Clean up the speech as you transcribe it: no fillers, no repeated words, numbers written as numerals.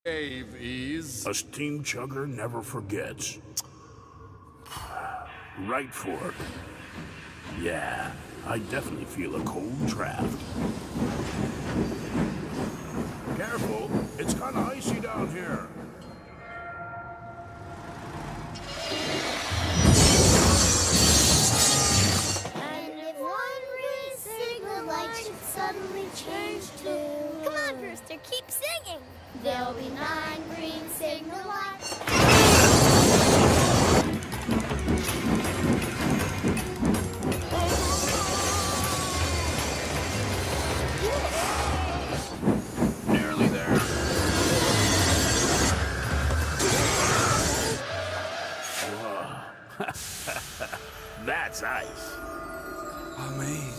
Cave is. A steam chugger never forgets. Right for it. Yeah, I definitely feel a cold draft. Careful, it's kind of icy down here. And if one green signal light should suddenly change to... Come on, Brewster, keep singing. There'll be 9 green signal lights. Nearly there. Whoa. That's ice. Amazing.